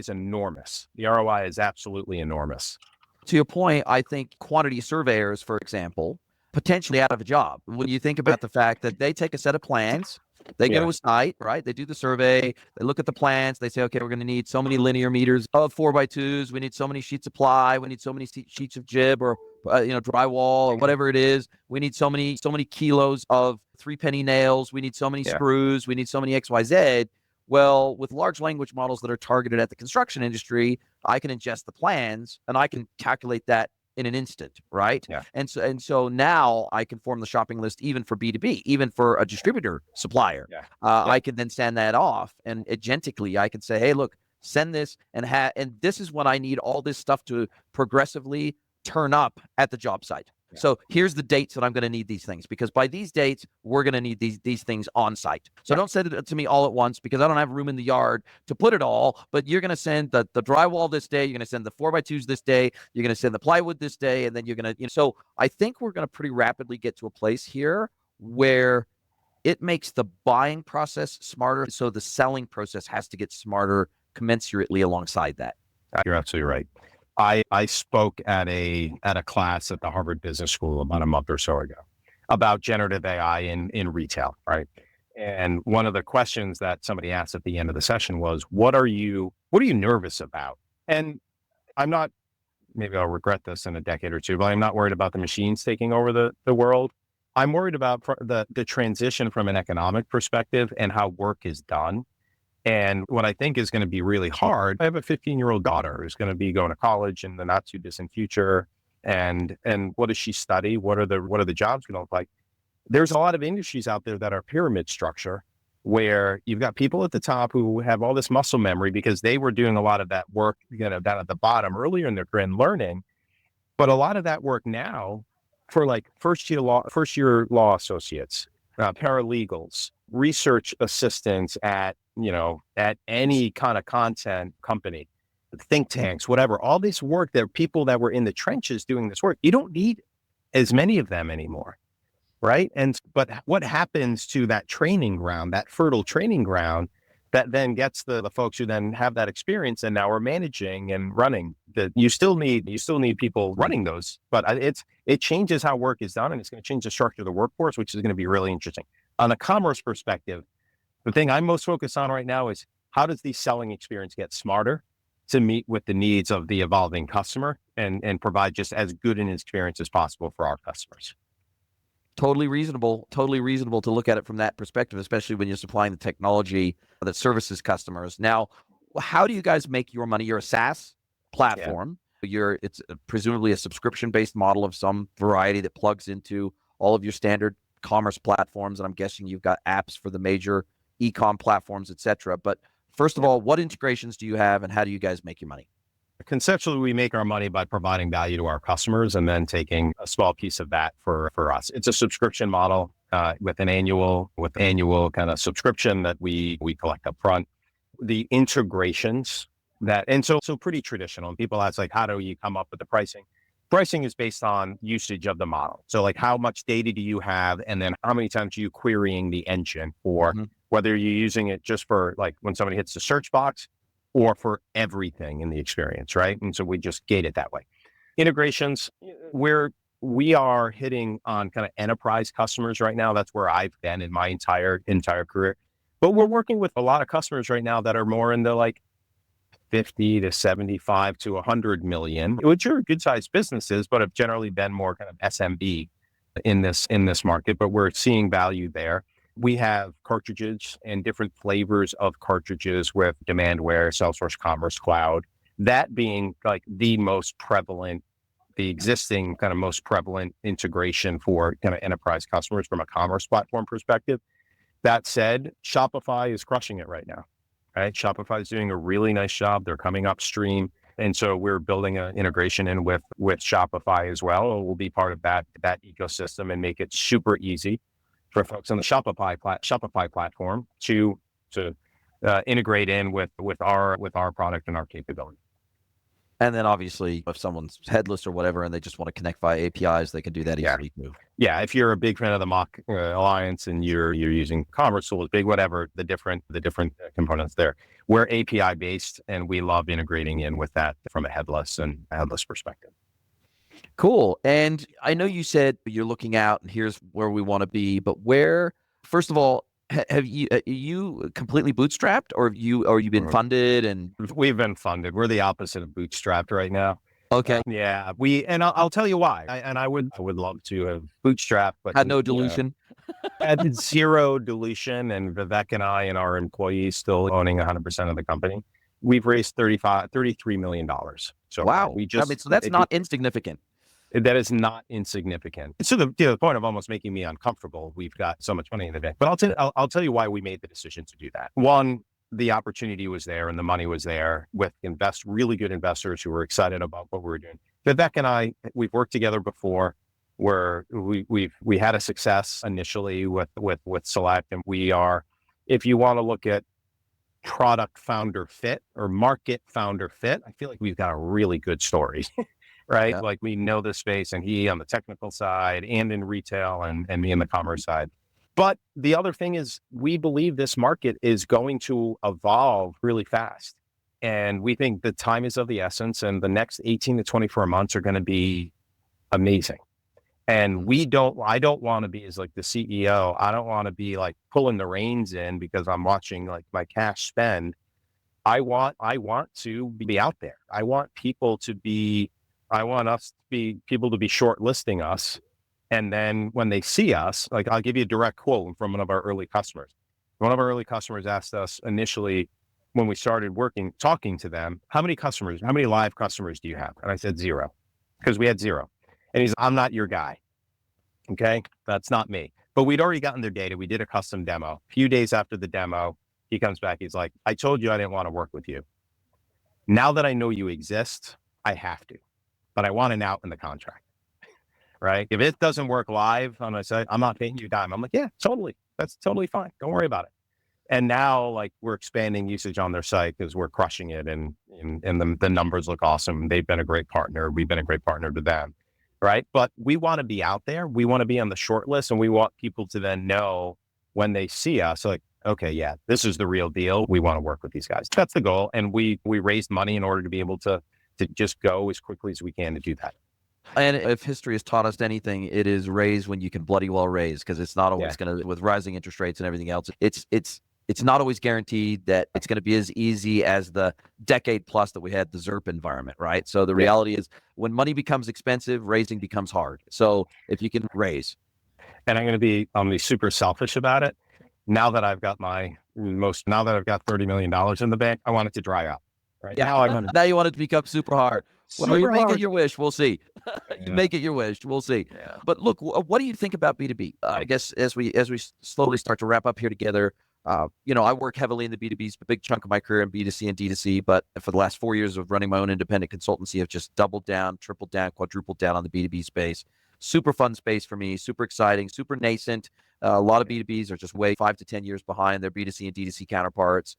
Speaker 2: enormous. The ROI is absolutely enormous.
Speaker 1: To your point, I think quantity surveyors, for example, potentially out of a job. When you think about the fact that they take a set of plans, they go to a site, right? They do the survey, they look at the plans, they say, okay, we're going to need so many linear meters of 4x2s, we need so many sheets of ply, we need so many sheets of jib or drywall or whatever it is, we need so many kilos of 3-penny nails, we need so many screws, we need so many XYZ. Well, with large language models that are targeted at the construction industry, I can ingest the plans and I can calculate that in an instant, right?
Speaker 2: Yeah.
Speaker 1: And so now I can form the shopping list even for B2B, even for a distributor supplier. I can then send that off, and agentically I can say, hey, look, send this, and this is when I need all this stuff to progressively turn up at the job site. So here's the dates that I'm going to need these things, because by these dates, we're going to need these things on site. So don't send it to me all at once, because I don't have room in the yard to put it all, but you're going to send the drywall this day. You're going to send the 4x2s this day. You're going to send the plywood this day. And then you're going to, so I think we're going to pretty rapidly get to a place here where it makes the buying process smarter. So the selling process has to get smarter commensurately alongside that.
Speaker 2: You're absolutely right. I spoke at a class at the Harvard Business School about a month or so ago about generative AI in retail, right? And one of the questions that somebody asked at the end of the session was, what are you nervous about? And I'm not, maybe I'll regret this in a decade or two, but I'm not worried about the machines taking over the world. I'm worried about the transition from an economic perspective and how work is done. And what I think is going to be really hard, I have a 15-year-old daughter who's going to be going to college in the not too distant future. And what does she study? What are the jobs going to look like? There's a lot of industries out there that are pyramid structure, where you've got people at the top who have all this muscle memory because they were doing a lot of that work, down at the bottom earlier in their career and learning. But a lot of that work now for like first year law associates, paralegals, research assistants at any kind of content company, think tanks, whatever, all this work, there are people that were in the trenches doing this work. You don't need as many of them anymore. Right. But what happens to that training ground, that fertile training ground that then gets the folks who then have that experience and now are managing and running that you still need people running those, but it changes how work is done, and it's going to change the structure of the workforce, which is going to be really interesting. On a commerce perspective, the thing I'm most focused on right now is how does the selling experience get smarter to meet with the needs of the evolving customer and provide just as good an experience as possible for our customers.
Speaker 1: Totally reasonable to look at it from that perspective, especially when you're supplying the technology that services customers. Now, how do you guys make your money? You're a SaaS platform. It's presumably a subscription-based model of some variety that plugs into all of your standard commerce platforms. And I'm guessing you've got apps for the major e-com platforms, et cetera. But first of all, what integrations do you have, and how do you guys make your money?
Speaker 2: Conceptually, we make our money by providing value to our customers and then taking a small piece of that for us. It's a subscription model with annual kind of subscription that we collect up front. The integrations so pretty traditional. And people ask, like, how do you come up with the pricing? pricing is based on usage of the model. So like how much data do you have? And then how many times are you querying the engine for whether you're using it just for like when somebody hits the search box or for everything in the experience, right? And so we just gate it that way. Integrations, we are hitting on kind of enterprise customers right now. That's where I've been in my entire career. But we're working with a lot of customers right now that are more in the like 50 to 75 to 100 million, which are good sized businesses, but have generally been more kind of SMB in this market. But we're seeing value there. We have cartridges and different flavors of cartridges with Demandware, Salesforce Commerce Cloud, that being like the existing kind of most prevalent integration for kind of enterprise customers from a commerce platform perspective. That said, Shopify is crushing it right now, right? Shopify is doing a really nice job. They're coming upstream. And so we're building an integration in with Shopify as well. We'll be part of that ecosystem and make it super easy for folks on the Shopify platform to integrate in with our product and our capability.
Speaker 1: And then obviously, if someone's headless or whatever, and they just want to connect via APIs, they can do that easily too.
Speaker 2: Yeah, if you're a big fan of the Mock Alliance and you're using Commerce Tools, big whatever, the different components there, we're API based, and we love integrating in with that from a headless perspective.
Speaker 1: Cool. And I know you said you're looking out, and here's where we want to be. But first of all, have you completely bootstrapped, or have you been funded? And
Speaker 2: we've been funded. We're the opposite of bootstrapped right now.
Speaker 1: Okay.
Speaker 2: I'll tell you why. I would love to have bootstrapped, but
Speaker 1: had no dilution.
Speaker 2: Had zero dilution, and Vivek and I and our employees still owning 100% of the company. We've raised $33 million. So
Speaker 1: wow. So that's not insignificant.
Speaker 2: That is not insignificant. So the point of almost making me uncomfortable, we've got so much money in the bank. But I'll tell you why we made the decision to do that. One, the opportunity was there and the money was there with really good investors who were excited about what we were doing. Vivek and I, we've worked together before, where we had a success initially with Select, and we are, if you want to look at product founder fit or market founder fit, I feel like we've got a really good story. Right? Yeah. Like we know this space, and he on the technical side and in retail and me on the commerce side. But the other thing is we believe this market is going to evolve really fast. And we think the time is of the essence, and the next 18 to 24 months are going to be amazing. And I don't want to be as like the CEO. I don't want to be like pulling the reins in because I'm watching like my cash spend. I want to be out there. I want people to be shortlisting us. And then when they see us, like I'll give you a direct quote from one of our early customers. One of our early customers asked us initially when we started talking to them, how many live customers do you have? And I said 0, because we had 0. And he's, I'm not your guy. Okay. That's not me. But we'd already gotten their data. We did a custom demo. A few days after the demo, he comes back. He's like, I told you I didn't want to work with you. Now that I know you exist, I have to. But I want an out in the contract, right? If it doesn't work live on my site, I'm not paying you a dime. I'm like, yeah, totally. That's totally fine. Don't worry about it. And now like we're expanding usage on their site because we're crushing it, and the numbers look awesome. They've been a great partner. We've been a great partner to them, right? But we want to be out there. We want to be on the short list, and we want people to then know when they see us, like, okay, yeah, this is the real deal. We want to work with these guys. That's the goal. And we raised money in order to be able to just go as quickly as we can to do that.
Speaker 1: And if history has taught us anything, it is raise when you can bloody well raise, because it's not always going to, with rising interest rates and everything else, it's not always guaranteed that it's going to be as easy as the decade plus that we had the ZERP environment, right? So the reality is when money becomes expensive, raising becomes hard. So if you can raise.
Speaker 2: And I'm going to be super selfish about it. Now that I've got $30 million in the bank, I want it to dry up. Right?
Speaker 1: Yeah. Now you want it to become super hard. Well, you make it your wish. We'll see. You make it your wish. We'll see. Yeah. But look, what do you think about B2B? I guess as we slowly start to wrap up here together, I work heavily in the B2B, a big chunk of my career in B2C and D2C, but for the last 4 years of running my own independent consultancy, I've just doubled down, tripled down, quadrupled down on the B2B space. Super fun space for me, super exciting, super nascent. A lot of B2Bs are just way 5 to 10 years behind their B2C and D2C counterparts,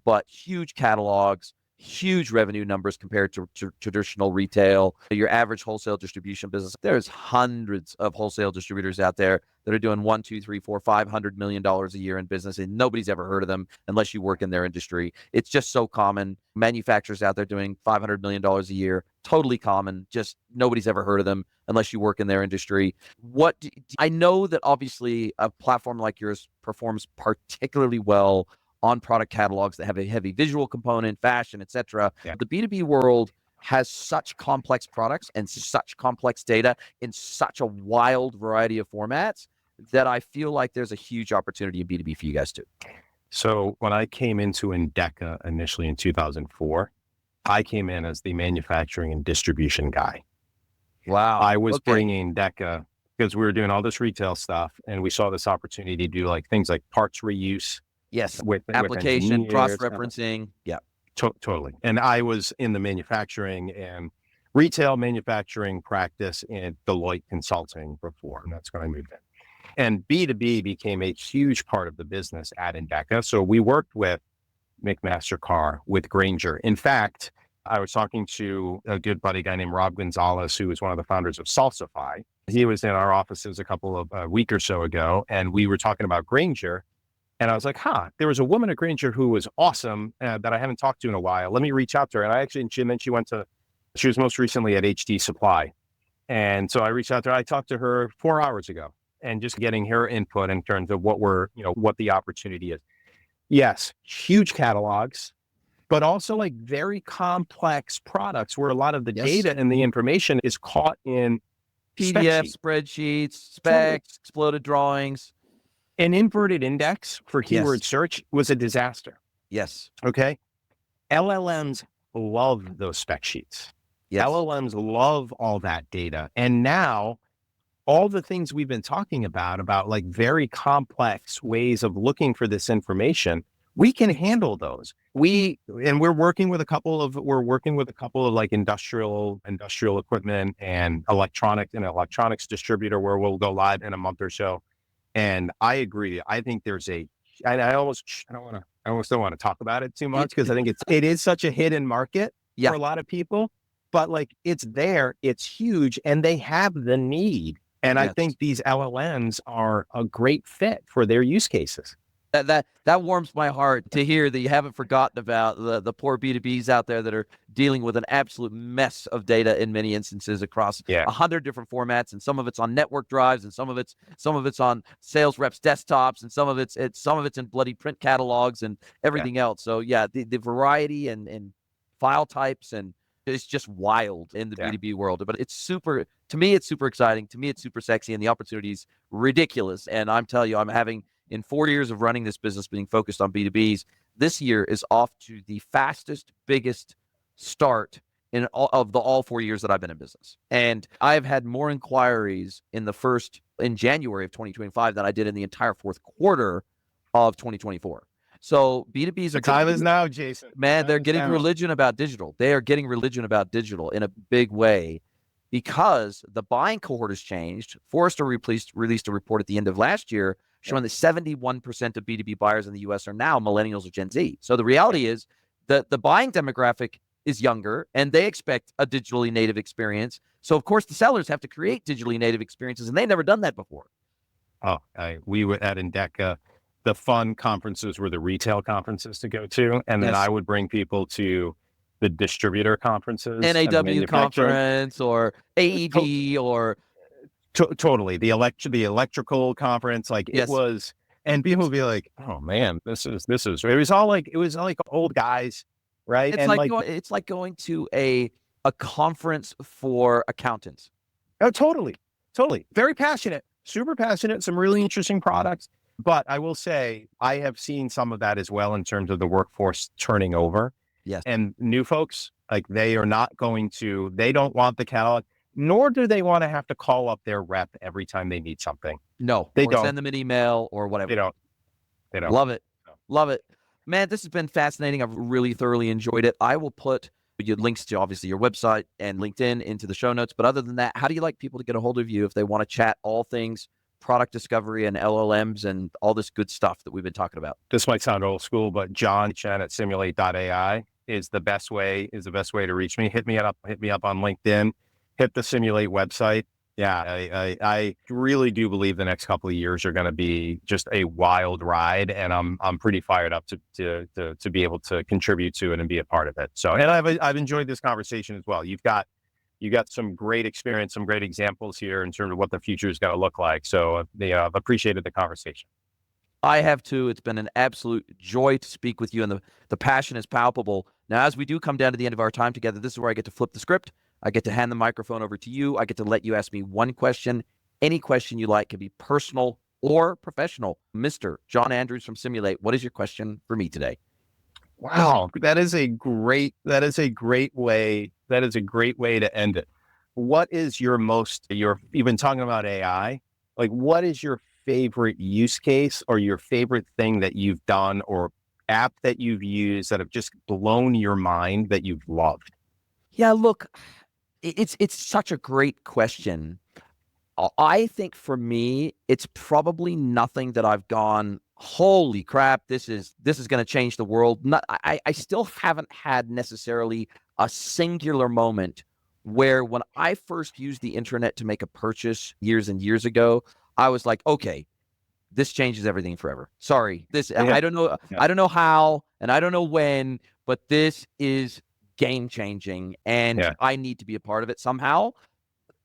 Speaker 1: but huge catalogs, huge revenue numbers compared to traditional retail. Your average wholesale distribution business, there's hundreds of wholesale distributors out there that are doing $1, $2, $3, $4, $500 million a year in business, and nobody's ever heard of them unless you work in their industry. It's just so common. Manufacturers out there doing $500 million a year, totally common. Just nobody's ever heard of them unless you work in their industry. I know that obviously a platform like yours performs particularly well on product catalogs that have a heavy visual component, fashion, etc.
Speaker 2: Yeah.
Speaker 1: The B2B world has such complex products and such complex data in such a wild variety of formats that I feel like there's a huge opportunity in B2B for you guys too.
Speaker 2: So when I came into Endeca initially in 2004, I came in as the manufacturing and distribution guy.
Speaker 1: Wow.
Speaker 2: I was bringing Endeca because we were doing all this retail stuff, and we saw this opportunity to do like things like parts reuse.
Speaker 1: Yes.
Speaker 2: With
Speaker 1: application, cross-referencing. Yeah.
Speaker 2: Totally. And I was in the manufacturing and retail manufacturing practice in Deloitte Consulting before, and that's when I moved in. And B2B became a huge part of the business at Endeca. So we worked with McMaster-Carr, with Grainger. In fact, I was talking to a good buddy guy named Rob Gonzalez, who was one of the founders of Salsify. He was in our offices a week or so ago, and we were talking about Grainger. And I was like, there was a woman at Grainger who was awesome that I haven't talked to in a while. Let me reach out to her. And she was most recently at HD Supply. And so I reached out to her. I talked to her 4 hours ago and just getting her input in terms of what the opportunity is. Yes, huge catalogs, but also like very complex products where a lot of the data and the information is caught in
Speaker 1: PDF, spreadsheets, specs, exploded drawings.
Speaker 2: An inverted index for keyword search was a disaster.
Speaker 1: Yes.
Speaker 2: Okay. LLMs love those spec sheets.
Speaker 1: Yes.
Speaker 2: LLMs love all that data. And now all the things we've been talking about like very complex ways of looking for this information, we can handle those. We're working with a couple of like industrial equipment and electronics distributor where we'll go live in a month or so. And I agree. I think I almost don't want to talk about it too much because I think it is such a hidden market for a lot of people, but like it's there, it's huge, and they have the need. And I think these LLMs are a great fit for their use cases.
Speaker 1: That warms my heart to hear that you haven't forgotten about the poor B2Bs out there that are dealing with an absolute mess of data in many instances across 100 different formats, and some of it's on network drives, and some of it's on sales reps' desktops, and some of it's in bloody print catalogs and everything else. So the variety and file types, and it's just wild in the B2B world. But to me it's super exciting. To me it's super sexy, and the opportunity is ridiculous. And I'm telling you, in 4 years of running this business, being focused on B2Bs, this year is off to the fastest, biggest start in all 4 years that I've been in business. And I've had more inquiries in January of 2025 than I did in the entire fourth quarter of 2024. So B2Bs are—
Speaker 2: The time is now, Jason.
Speaker 1: Man, they're getting religion about digital. They are getting religion about digital in a big way because the buying cohort has changed. Forrester released a report at the end of last year showing that 71% of B2B buyers in the US are now millennials or Gen Z. So the reality is that the buying demographic is younger and they expect a digitally native experience. So of course the sellers have to create digitally native experiences, and they've never done that before.
Speaker 2: We were at Endeca. The fun conferences were the retail conferences to go to. And then I would bring people to the distributor conferences.
Speaker 1: NAW conference or AED or—
Speaker 2: Totally. The electrical conference, it was, and people would be like, oh man, it was all like old guys, right?
Speaker 1: It's like going to a conference for accountants.
Speaker 2: Oh, totally. Very passionate, super passionate, some really interesting products. But I will say, I have seen some of that as well in terms of the workforce turning over.
Speaker 1: Yes.
Speaker 2: And new folks, they don't want the catalog. Nor do they want to have to call up their rep every time they need something.
Speaker 1: No,
Speaker 2: they don't
Speaker 1: send them an email or whatever.
Speaker 2: They don't.
Speaker 1: Love it. Love it. Man, this has been fascinating. I've really thoroughly enjoyed it. I will put your links to obviously your website and LinkedIn into the show notes. But other than that, how do you like people to get a hold of you if they want to chat all things product discovery and LLMs and all this good stuff that we've been talking about?
Speaker 2: This might sound old school, but John Chen at Cimulate.ai is the best way to reach me. Hit me up on LinkedIn, hit the Cimulate website. Yeah, I really do believe the next couple of years are going to be just a wild ride, and I'm pretty fired up to be able to contribute to it and be a part of it. So, and I've enjoyed this conversation as well. You got some great experience, some great examples here in terms of what the future is going to look like. So, I've appreciated the conversation.
Speaker 1: I have too. It's been an absolute joy to speak with you, and the passion is palpable. Now, as we do come down to the end of our time together, this is where I get to flip the script. I get to hand the microphone over to you. I get to let you ask me one question. Any question you like, can be personal or professional. Mr. John Andrews from Cimulate, what is your question for me today?
Speaker 2: Wow, that is a great way to end it. What is you've been talking about AI, like what is your favorite use case or your favorite thing that you've done or app that you've used that have just blown your mind that you've loved?
Speaker 1: Yeah, look, it's such a great question. I think for me, it's probably nothing that I've gone, holy crap, this is going to change the world. I still haven't had necessarily a singular moment where when I first used the internet to make a purchase years and years ago, I was like, okay, this changes everything forever. Sorry, I don't know.
Speaker 2: Yeah.
Speaker 1: I don't know how, and I don't know when, but this is game changing, and I need to be a part of it somehow.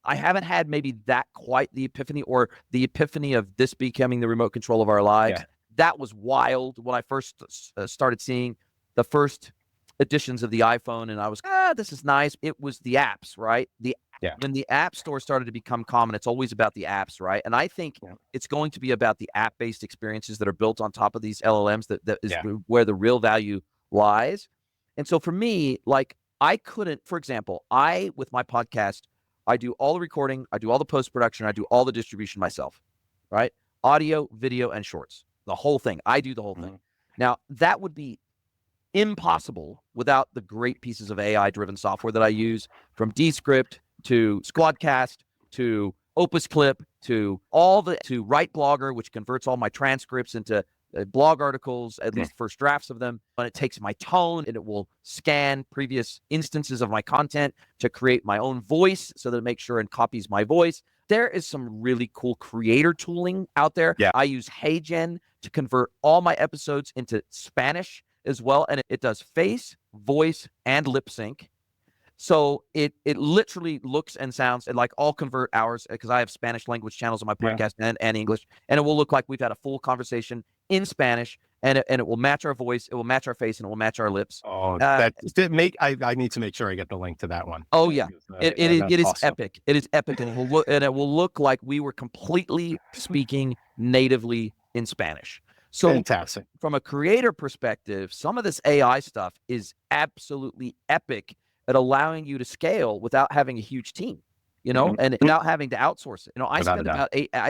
Speaker 1: I haven't had maybe that quite the epiphany, or the epiphany of this becoming the remote control of our lives.
Speaker 2: Yeah.
Speaker 1: That was wild when I first started seeing the first editions of the iPhone, and I was, this is nice. It was the apps, right? When the app store started to become common, it's always about the apps, right? And I think it's going to be about the app-based experiences that are built on top of these LLMs that is where the real value lies. And so for me, like, I couldn't, for example, with my podcast, I do all the recording, I do all the post-production, I do all the distribution myself, right? Audio, video, and shorts. The whole thing. I do the whole thing. Now, that would be impossible without the great pieces of AI-driven software that I use, from Descript to Squadcast to Opus Clip to Write Blogger, which converts all my transcripts into blog articles, at least first drafts of them. And it takes my tone and it will scan previous instances of my content to create my own voice so that it makes sure and copies my voice. There is some really cool creator tooling out there.
Speaker 2: Yeah.
Speaker 1: I use HeyGen to convert all my episodes into Spanish as well. And it does face, voice, and lip sync. So it literally looks and sounds and like all convert hours, because I have Spanish language channels on my podcast and English, and it will look like we've had a full conversation in Spanish, and it will match our voice, it will match our face, and it will match our lips.
Speaker 2: Oh, I need to make sure I get the link to that one.
Speaker 1: Oh yeah, it is
Speaker 2: awesome.
Speaker 1: epic. It is epic, and it will look like we were completely speaking natively in Spanish. So
Speaker 2: fantastic.
Speaker 1: From a creator perspective, some of this AI stuff is absolutely epic at allowing you to scale without having a huge team, and without having to outsource it. I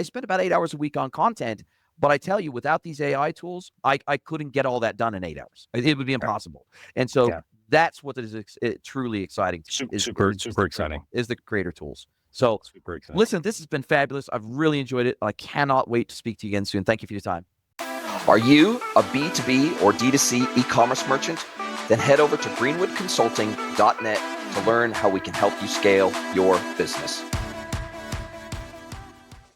Speaker 1: spend about 8 hours a week on content, but I tell you, without these AI tools, I couldn't get all that done in 8 hours. It would be impossible. And so that's what is truly exciting.
Speaker 2: Super exciting.
Speaker 1: Is the creator tools. So listen, this has been fabulous. I've really enjoyed it. I cannot wait to speak to you again soon. Thank you for your time. Are you a B2B or D2C e-commerce merchant? Then head over to greenwoodconsulting.net to learn how we can help you scale your business.